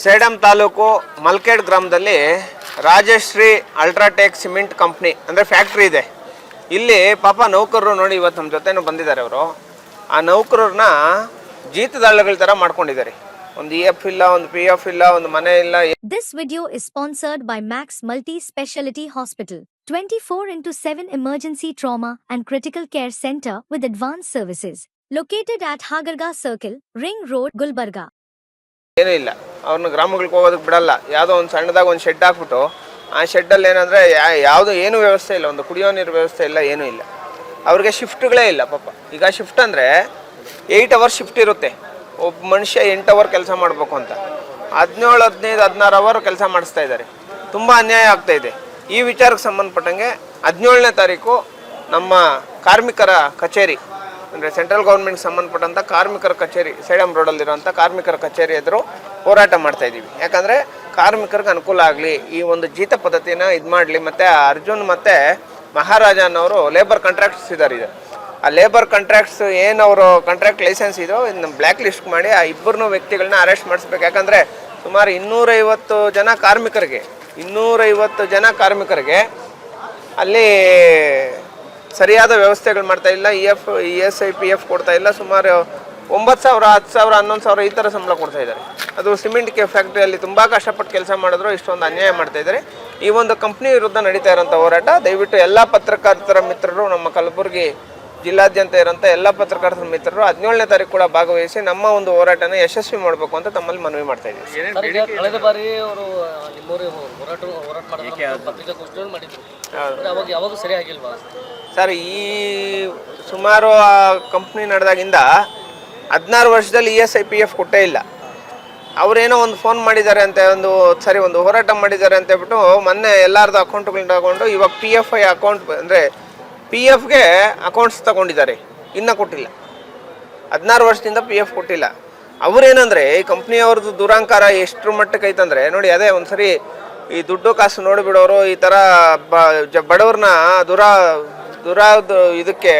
ಸೇಡಂ ತಾಲೂಕು ಮಲ್ಕೇಡ್ ಗ್ರಾಮದಲ್ಲಿ Rajashree UltraTech cement company ಅಂದರೆ factory ಇದೆ. ಇಲ್ಲಿ ಪಾಪ ನೌಕರರು ನೋಡಿ ಇವತ್ತು ನಮ್ಮ ಜೊತೆನೂ ಬಂದಿದ್ದಾರೆ. ಅವರು ಆ ನೌಕರರನ್ನ ಜೀತದಾಳುಗಳ ಥರ ಮಾಡ್ಕೊಂಡಿದ್ದಾರೆ. ಒಂದು EF ಇಲ್ಲ, ಒಂದು PF ಇಲ್ಲ, ಒಂದು ಮನೆ ಇಲ್ಲ. This video is sponsored by Max Multi-Speciality Hospital, 24/7 emergency trauma and critical care center with advanced services, located at Hagarga Circle, Ring Road, Gulbarga. ಏನೂ ಇಲ್ಲ, ಅವ್ರನ್ನ ಗ್ರಾಮಗಳಿಗೆ ಹೋಗೋದಕ್ಕೆ ಬಿಡಲ್ಲ. ಯಾವುದೋ ಒಂದು ಸಣ್ಣದಾಗ ಒಂದು ಶೆಡ್ ಹಾಕ್ಬಿಟ್ಟು ಆ ಶೆಡ್ಡಲ್ಲಿ ಏನಂದರೆ ಯಾವುದು ಏನೂ ವ್ಯವಸ್ಥೆ ಇಲ್ಲ, ಒಂದು ಕುಡಿಯೋ ನೀರು ವ್ಯವಸ್ಥೆ ಇಲ್ಲ, ಏನೂ ಇಲ್ಲ. ಅವ್ರಿಗೆ ಶಿಫ್ಟ್ಗಳೇ ಇಲ್ಲ ಪಾಪ. ಈಗ ಶಿಫ್ಟ್ ಅಂದರೆ 8 ಅವರ್ ಶಿಫ್ಟ್ ಇರುತ್ತೆ. ಒಬ್ಬ ಮನುಷ್ಯ 8 ಅವರ್ ಕೆಲಸ ಮಾಡಬೇಕು ಅಂತ 17, 15, 16 ಅವರ್ ಕೆಲಸ ಮಾಡಿಸ್ತಾ ಇದ್ದಾರೆ. ತುಂಬ ಅನ್ಯಾಯ ಆಗ್ತಾಯಿದೆ. ಈ ವಿಚಾರಕ್ಕೆ ಸಂಬಂಧಪಟ್ಟಂಗೆ 17ನೇ ತಾರೀಕು ನಮ್ಮ ಕಾರ್ಮಿಕರ ಕಚೇರಿ ಅಂದರೆ ಸೆಂಟ್ರಲ್ ಗೌರ್ಮೆಂಟ್ಗೆ ಸಂಬಂಧಪಟ್ಟಂಥ ಕಾರ್ಮಿಕರ ಕಚೇರಿ ಸೇಡಂ ರೋಡಲ್ಲಿರೋಂಥ ಕಾರ್ಮಿಕರ ಕಚೇರಿ ಎದುರು ಹೋರಾಟ ಮಾಡ್ತಾಯಿದ್ದೀವಿ. ಯಾಕಂದರೆ ಕಾರ್ಮಿಕರಿಗೆ ಅನುಕೂಲ ಆಗಲಿ, ಈ ಒಂದು ಜೀತ ಪದ್ಧತಿನ ಇದು ಮಾಡಲಿ. ಮತ್ತು ಅರ್ಜುನ್ ಮತ್ತು ಮಹಾರಾಜ ಅನ್ನೋರು ಲೇಬರ್ ಕಾಂಟ್ರಾಕ್ಟ್ಸ್ ಇದ್ದಾರೆ. ಆ ಲೇಬರ್ ಕಾಂಟ್ರಾಕ್ಟ್ಸ್ ಏನವರು ಕಾಂಟ್ರಾಕ್ಟ್ ಲೈಸೆನ್ಸ್ ಇದೋ ಇದನ್ನ ಬ್ಲ್ಯಾಕ್ ಲಿಸ್ಟ್ ಮಾಡಿ ಆ ಇಬ್ಬರನ್ನೂ ವ್ಯಕ್ತಿಗಳನ್ನ ಅರೆಸ್ಟ್ ಮಾಡಿಸ್ಬೇಕು. ಯಾಕಂದರೆ ಸುಮಾರು 250 ಜನ ಕಾರ್ಮಿಕರಿಗೆ ಅಲ್ಲಿ ಸರಿಯಾದ ವ್ಯವಸ್ಥೆಗಳು ಮಾಡ್ತಾ ಇಲ್ಲ. ESI PF ಕೊಡ್ತಾ ಇಲ್ಲ. ಸುಮಾರು 9,000, 10,000, 11,000 ಈ ಥರ ಸಂಬಳ ಕೊಡ್ತಾ ಇದ್ದಾರೆ. ಅದು ಸಿಮೆಂಟ್ ಫ್ಯಾಕ್ಟ್ರಿಯಲ್ಲಿ ತುಂಬ ಕಷ್ಟಪಟ್ಟು ಕೆಲಸ ಮಾಡಿದ್ರು ಇಷ್ಟೊಂದು ಅನ್ಯಾಯ ಮಾಡ್ತಾ ಇದ್ದಾರೆ. ಈ ಒಂದು ಕಂಪ್ನಿ ವಿರುದ್ಧ ನಡೀತಾ ಇರೋಂಥ ಹೋರಾಟ ದಯವಿಟ್ಟು ಎಲ್ಲ ಪತ್ರಕರ್ತರ ಮಿತ್ರರು, ನಮ್ಮ ಕಲಬುರಗಿ ಜಿಲ್ಲಾದ್ಯಂತ ಇರೋಂಥ ಎಲ್ಲ ಪತ್ರಕರ್ತರ ಮಿತ್ರರು 17ನೇ ತಾರೀಕು ಕೂಡ ಭಾಗವಹಿಸಿ ನಮ್ಮ ಒಂದು ಹೋರಾಟನ ಯಶಸ್ವಿ ಮಾಡಬೇಕು ಅಂತ ತಮ್ಮಲ್ಲಿ ಮನವಿ ಮಾಡ್ತಾ ಇದ್ದೀವಿ. ಕಳೆದ ಬಾರಿ ಅವರು ನಿಮ್ಮೂರು ಹೋರಾಟ ಮಾಡಿದ್ರು, ಯಾವಾಗ ಸರಿ ಆಗಿಲ್ವಾ ಸರ್? ಈ ಸುಮಾರು ಆ ಕಂಪ್ನಿ ನಡೆದಾಗಿಂದ 16 ವರ್ಷದಲ್ಲಿ ESI PF ಕೊಟ್ಟೇ ಇಲ್ಲ. ಅವರೇನೋ ಒಂದು ಫೋನ್ ಮಾಡಿದ್ದಾರೆ ಅಂತ ಒಂದು ಹೋರಾಟ ಮಾಡಿದ್ದಾರೆ ಅಂತ ಹೇಳ್ಬಿಟ್ಟು ಮೊನ್ನೆ ಎಲ್ಲರದ್ದು ಅಕೌಂಟ್ಗಳನ್ನ ತಗೊಂಡು ಇವಾಗ PFI ಅಕೌಂಟ್ ಅಂದರೆ PFಗೆ ಅಕೌಂಟ್ಸ್ ತಗೊಂಡಿದ್ದಾರೆ, ಇನ್ನೂ ಕೊಟ್ಟಿಲ್ಲ. 16 ವರ್ಷದಿಂದ PF ಕೊಟ್ಟಿಲ್ಲ. ಅವರೇನಂದರೆ ಈ ಕಂಪ್ನಿಯವ್ರದ್ದು ದುರಾಂಕಾರ ಎಷ್ಟರ ಮಟ್ಟಕ್ಕೆ ಐತಂದರೆ ನೋಡಿ, ಅದೇ ಒಂದು ಸರಿ ಈ ದುಡ್ಡು ಕಾಸು ನೋಡಿಬಿಡೋರು ಈ ಥರ ಬಡವ್ರನ್ನ ಇದಕ್ಕೆ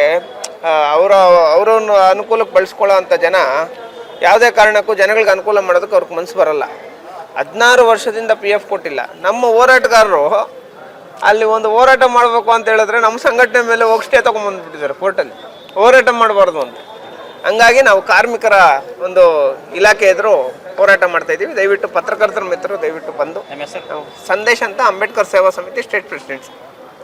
ಅವರನ್ನು ಅನುಕೂಲಕ್ಕೆ ಬಳಸ್ಕೊಳ್ಳೋ ಅಂಥ ಜನ ಯಾವುದೇ ಕಾರಣಕ್ಕೂ ಜನಗಳಿಗೆ ಅನುಕೂಲ ಮಾಡೋದಕ್ಕೆ ಅವ್ರಿಗೆ ಮನಸ್ಸು ಬರಲ್ಲ. 16 ವರ್ಷದಿಂದ PF ಕೊಟ್ಟಿಲ್ಲ. ನಮ್ಮ ಹೋರಾಟಗಾರರು ಅಲ್ಲಿ ಒಂದು ಹೋರಾಟ ಮಾಡಬೇಕು ಅಂತ ಹೇಳಿದ್ರೆ ನಮ್ಮ ಸಂಘಟನೆ ಮೇಲೆ ಹೋಗಿ ಸ್ಟೇ ತೊಗೊಂಡ್ಬಂದ್ಬಿಟ್ಟಿದ್ದಾರೆ ಕೋರ್ಟಲ್ಲಿ. ಹೋರಾಟ ಮಾಡಬಾರ್ದು ಅಂತ. ಹಂಗಾಗಿ ನಾವು ಕಾರ್ಮಿಕರ ಒಂದು ಇಲಾಖೆ ಎದುರು ಹೋರಾಟ ಮಾಡ್ತಾ ಇದ್ದೀವಿ. ದಯವಿಟ್ಟು ಪತ್ರಕರ್ತರ ಮಿತ್ರರು ದಯವಿಟ್ಟು ಬಂದು. ಸಂದೇಶ್ ಅಂತ, ಅಂಬೇಡ್ಕರ್ ಸೇವಾ ಸಮಿತಿ ಸ್ಟೇಟ್ ಪ್ರೆಸಿಡೆಂಟ್.